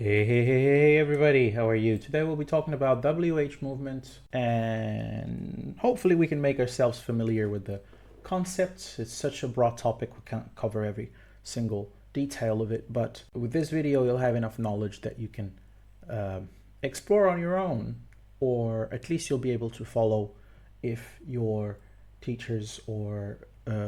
Hey everybody, how are you? Today we'll be talking about WH movement and hopefully we can make ourselves familiar with the concepts. It's such a broad topic, we can't cover every single detail of it, but with this video you'll have enough knowledge that you can explore on your own, or at least you'll be able to follow if your teachers or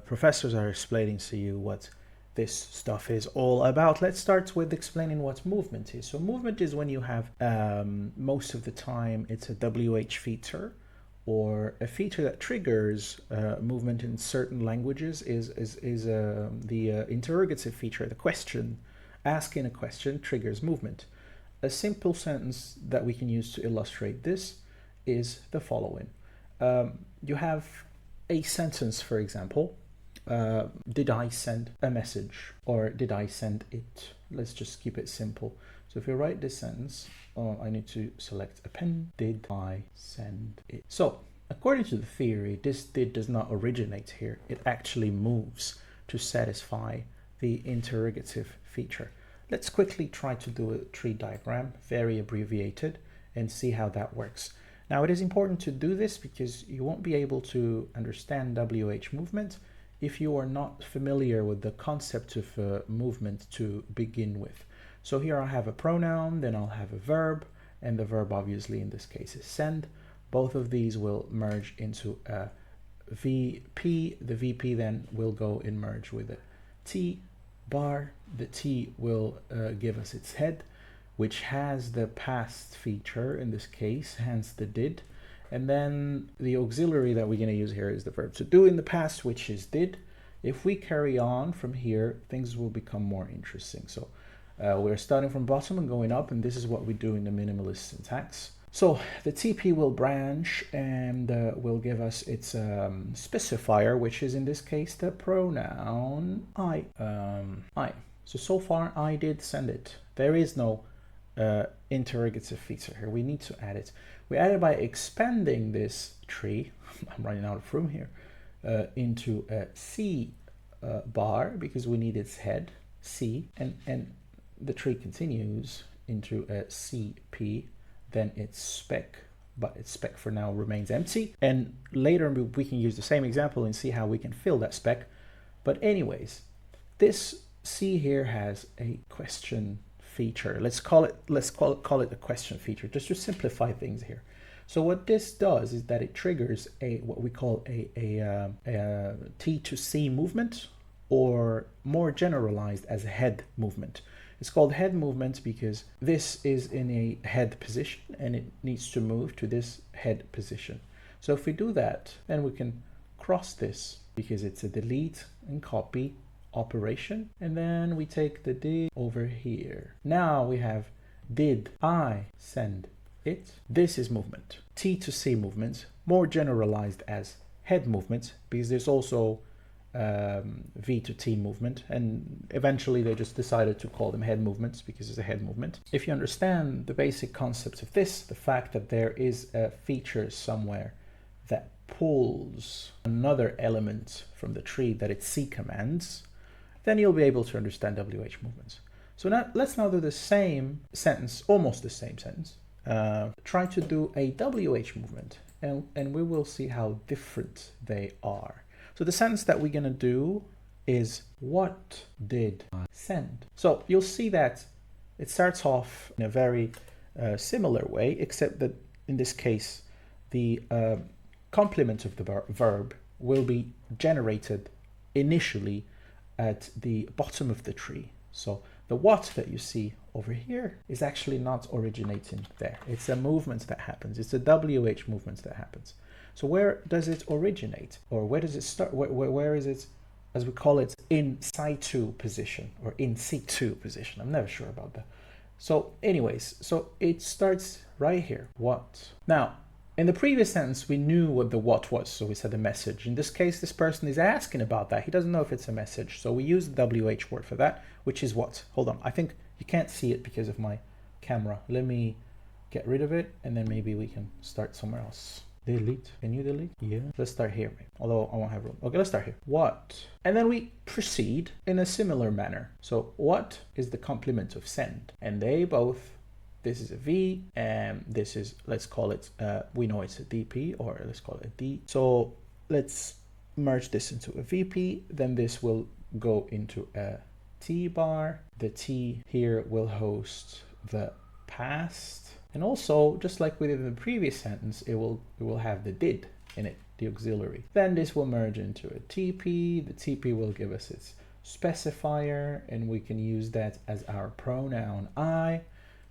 professors are explaining to you what this stuff is all about. Let's start with explaining what movement is. So movement is when you have, most of the time, it's a WH feature or a feature that triggers movement. In certain languages is the interrogative feature. The question, asking a question, triggers movement. A simple sentence that we can use to illustrate this is the following. You have a sentence, for example, did I send a message, or did I send it? Let's just keep it simple. So if you write this sentence, I need to select a pen. Did I send it? So according to the theory, this did does not originate here. It actually moves to satisfy the interrogative feature. Let's quickly try to do a tree diagram, very abbreviated, and see how that works. Now it is important to do this because you won't be able to understand WH movement if you are not familiar with the concept of movement to begin with. So here I have a pronoun, then I'll have a verb, and the verb obviously in this case is send. Both of these will merge into a VP. The VP then will go and merge with a T bar. The T will give us its head, which has the past feature in this case, hence the did. And then the auxiliary that we're going to use here is the verb to do in the past, which is did. If we carry on from here, things will become more interesting. So we're starting from bottom and going up, and this is what we do in the minimalist syntax. So the TP will branch and will give us its specifier, which is in this case the pronoun I. So far I did send it. There is no interrogative feature here. We need to add it. We add it by expanding this tree. I'm running out of room here. Into a C bar because we need its head C, and the tree continues into a CP, then its spec, but its spec for now remains empty, and later we can use the same example and see how we can fill that spec. But anyways, this C here has a question feature. Let's call it a question feature just to simplify things here. So what this does is that it triggers what we call a T to C movement, or more generalized as a head movement. It's called head movement because this is in a head position and it needs to move to this head position. So if we do that, then we can cross this because it's a delete and copy operation, and then we take the did over here. Now we have did I send it. This is movement. T to C movement, more generalized as head movement, because there's also V to T movement, and eventually they just decided to call them head movements because it's a head movement. If you understand the basic concepts of this, the fact that there is a feature somewhere that pulls another element from the tree that it C commands, then you'll be able to understand WH movements. So now let's do the same sentence, almost the same sentence. Try to do a WH movement, and we will see how different they are. So the sentence that we're going to do is, what did I send? So you'll see that it starts off in a very similar way, except that in this case the complement of the verb will be generated initially at the bottom of the tree. So the what that you see over here is actually not originating there. It's a movement that happens. It's a WH movement that happens. So where does it originate, or where does it start? Where is it, as we call it, in situ position or in situ position? I'm never sure about that. So anyways, so it starts right here. What? Now, in the previous sentence, we knew what the what was, so we said a message. In this case, this person is asking about that. He doesn't know if it's a message, so we use the WH word for that, which is what? Hold on, I think you can't see it because of my camera. Let me get rid of it, and then maybe we can start somewhere else. Delete. Can you delete? Yeah. Let's start here, maybe. Although I won't have room. Okay, let's start here. What? And then we proceed in a similar manner. So what is the complement of send? And they both, this is a V, and this is, let's call it, we know it's a DP, or let's call it a D. So let's merge this into a VP. Then this will go into a T bar. The T here will host the past. And also, just like we did in the previous sentence, it will have the did in it, the auxiliary. Then this will merge into a TP. The TP will give us its specifier, and we can use that as our pronoun I.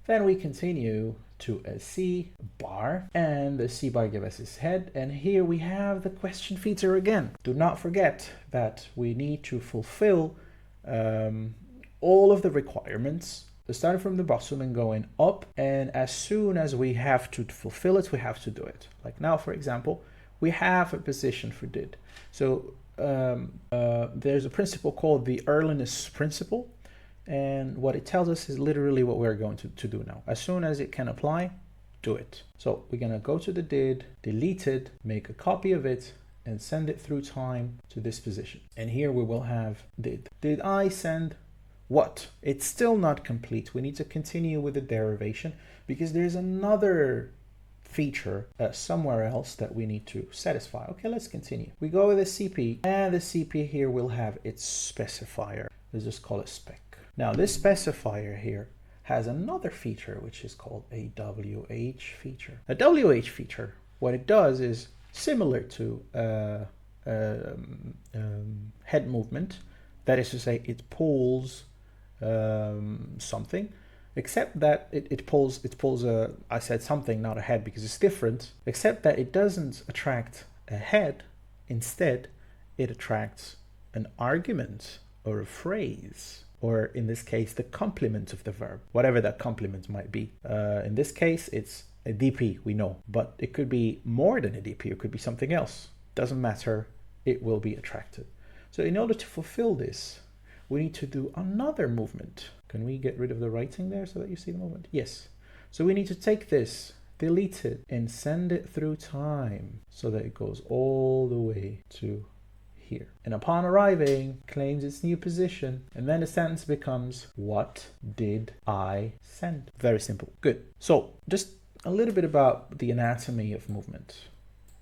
Then we continue to a C bar, and the C bar gives us its head. And here we have the question feature again. Do not forget that we need to fulfill all of the requirements, starting from the bottom and going up, and as soon as we have to fulfill it, we have to do it. Like now, for example, we have a position for did. So there's a principle called the earliness principle, and what it tells us is literally what we're going to do now. As soon as it can apply, do it. So we're going to go to the did, delete it, make a copy of it, and send it through time to this position. And here we will have did. Did I send what? It's still not complete. We need to continue with the derivation because there's another feature somewhere else that we need to satisfy. Okay, let's continue. We go with the CP, and the CP here will have its specifier. Let's just call it spec. Now this specifier here has another feature which is called a WH feature. A WH feature, what it does is similar to head movement. That is to say, it pulls something, except that it pulls a, I said something, not a head, because it's different, except that it doesn't attract a head. Instead, it attracts an argument or a phrase, or in this case, the complement of the verb, whatever that complement might be. In this case, it's a DP, we know, but it could be more than a DP, it could be something else. Doesn't matter, it will be attracted. So in order to fulfill this, we need to do another movement. Can we get rid of the writing there so that you see the movement? Yes. So we need to take this, delete it, and send it through time so that it goes all the way to here. And upon arriving, claims its new position, and then the sentence becomes, what did I send? Very simple. Good. So just a little bit about the anatomy of movement.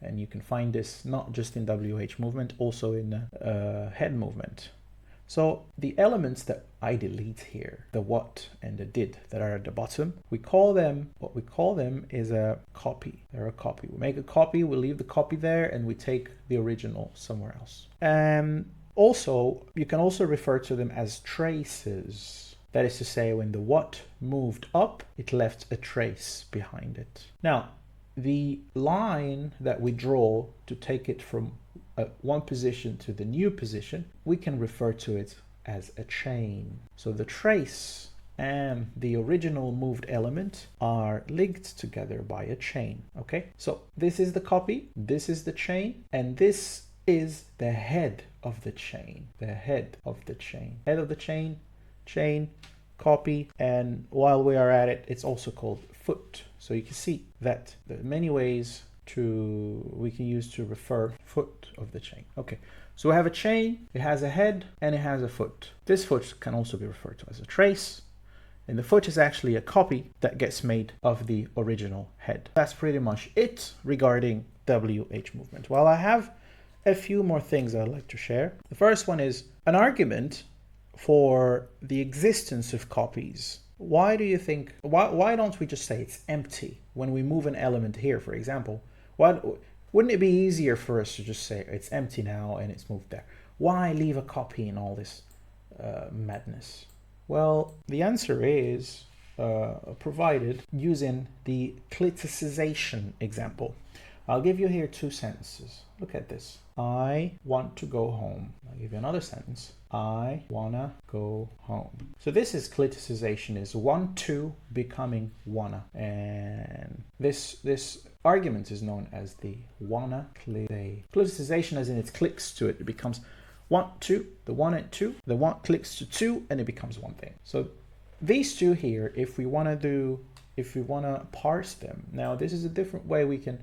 And you can find this not just in WH movement, also in head movement. So the elements that I delete here, the what and the did that are at the bottom, we call them, what we call them is a copy. They're a copy. We make a copy, we leave the copy there, and we take the original somewhere else. Also, you can also refer to them as traces. That is to say, when the what moved up, it left a trace behind it. Now, the line that we draw to take it from one position to the new position, we can refer to it as a chain. So the trace and the original moved element are linked together by a chain. Okay, so this is the copy, this is the chain, and this is the head of the chain. The head of the chain. Head of the chain, chain, copy, and while we are at it, it's also called foot. So you can see that there are many ways we can use to refer foot of the chain. Okay, so we have a chain, it has a head and it has a foot. This foot can also be referred to as a trace, and the foot is actually a copy that gets made of the original head. That's pretty much it regarding WH movement. Well, I have a few more things I'd like to share. The first one is an argument for the existence of copies. Why do you think, why don't we just say it's empty when we move an element here, for example? Wouldn't it be easier for us to just say it's empty now and it's moved there? Why leave a copy in all this madness? Well, the answer is provided using the cliticisation example. I'll give you here two sentences. Look at this. I want to go home. I'll give you another sentence. I wanna go home. So this is cliticisation, is want to becoming wanna. And this argument is known as the wanna cliticisation, as in it clicks to it. It becomes want to, the one and two, the want clicks to two, and it becomes one thing. So these two here, if we wanna parse them, now this is a different way we can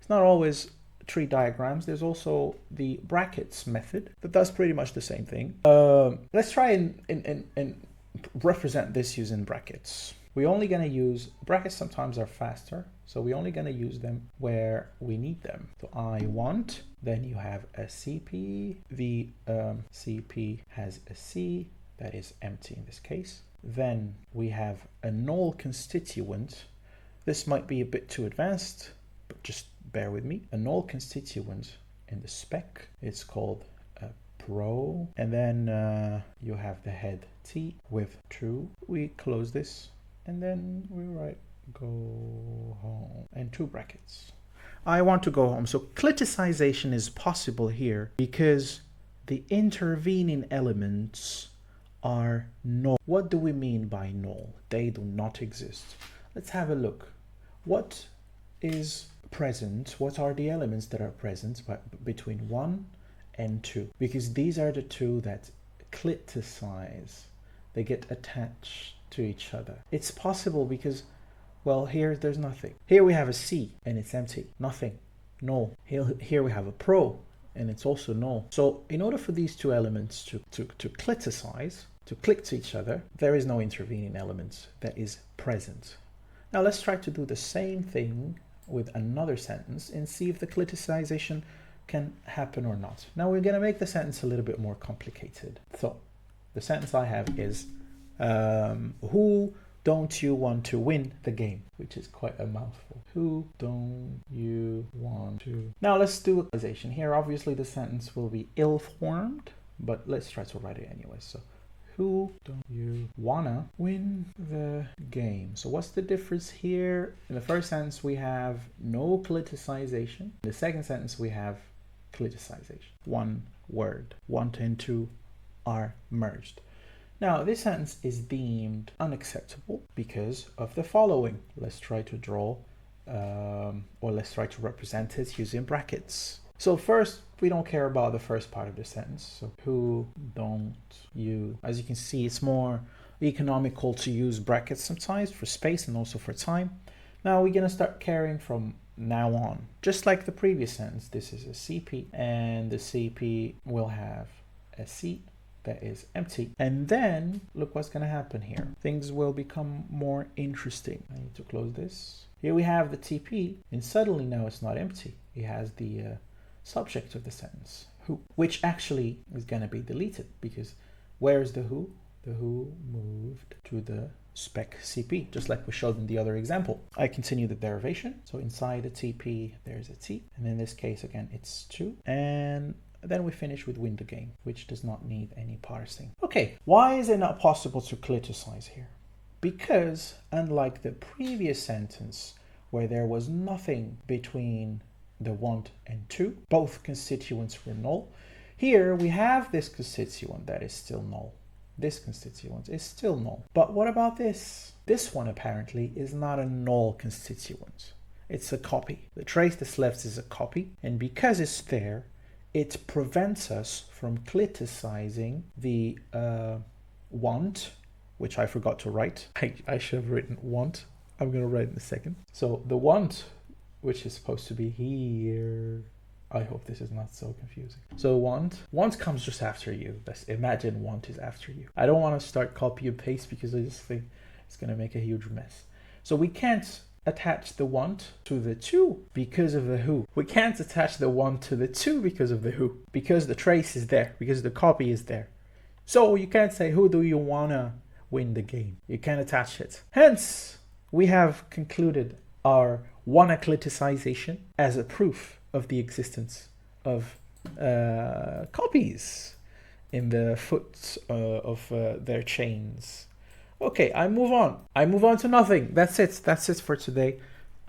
It's not always tree diagrams. There's also the brackets method that does pretty much the same thing. Let's try and represent this using brackets. We're only going to use brackets. Sometimes are faster, so we're only going to use them where we need them. So I want, then you have a CP. The CP has a C that is empty in this case. Then we have a null constituent. This might be a bit too advanced, but just bear with me. A null constituent in the spec, it's called a pro. And then you have the head T with true. We close this and then we write go home and two brackets. I want to go home. So cliticization is possible here because the intervening elements are null. What do we mean by null? They do not exist. Let's have a look. What is present? What are the elements that are present between 1 and 2? Because these are the two that cliticize. They get attached to each other. It's possible because, well, here there's nothing. Here we have a C and it's empty. Nothing. Null. Here we have a pro and it's also null. So in order for these two elements to cliticize, to click to each other, there is no intervening element that is present. Now let's try to do the same thing with another sentence and see if the cliticization can happen or not. Now we're going to make the sentence a little bit more complicated. So the sentence I have is, who don't you want to win the game? Which is quite a mouthful. Who don't you want to? Now let's do a cliticization. Here obviously the sentence will be ill-formed, but let's try to write it anyway. So who don't you wanna win the game? So what's the difference here? In the first sentence we have no cliticization. In the second sentence we have cliticization. One word. 1 and 2 are merged. Now this sentence is deemed unacceptable because of the following. Let's try to draw or let's try to represent it using brackets. So first, we don't care about the first part of the sentence. So who don't you? As you can see, it's more economical to use brackets sometimes for space and also for time. Now we're going to start caring from now on. Just like the previous sentence, this is a CP and the CP will have a C that is empty. And then look what's going to happen here. Things will become more interesting. I need to close this. Here we have the TP and suddenly now it's not empty. It has the subject of the sentence, who, which actually is going to be deleted because where's the who? The who moved to the spec CP, just like we showed in the other example. I continue the derivation. So inside the TP, there's a T. And in this case, again, it's 2. And then we finish with win the game, which does not need any parsing. Okay, why is it not possible to cliticize here? Because unlike the previous sentence where there was nothing between the want and 2, both constituents were null. Here we have this constituent that is still null. This constituent is still null. But what about this? This one apparently is not a null constituent. It's a copy. The trace that's left is a copy, and because it's there, it prevents us from cliticizing the want, which I forgot to write. I should have written want. I'm going to write it in a second. So the want, which is supposed to be here. I hope this is not so confusing. So want comes just after you. Let's imagine want is after you. I don't want to start copy and paste because I just think it's going to make a huge mess. So we can't attach the want to the 2 because of the who. We can't attach the want to the 2 because of the who, because the trace is there, because the copy is there. So you can't say who do you want to win the game. You can't attach it. Hence, we have concluded our wanna cliticization as a proof of the existence of copies in the foot of their chains. Okay, I move on. I move on to nothing. That's it. That's it for today.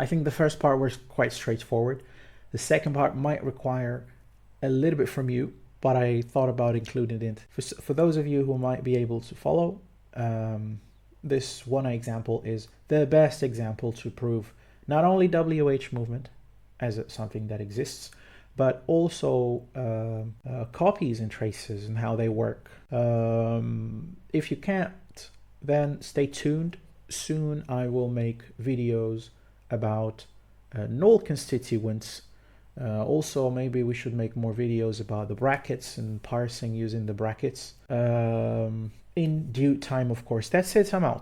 I think the first part was quite straightforward. The second part might require a little bit from you, but I thought about including it. For those of you who might be able to follow, this one example is the best example to prove not only WH movement as something that exists, but also copies and traces and how they work. If you can't, then stay tuned. Soon I will make videos about null constituents. Also, maybe we should make more videos about the brackets and parsing using the brackets in due time, of course. That's it. I'm out.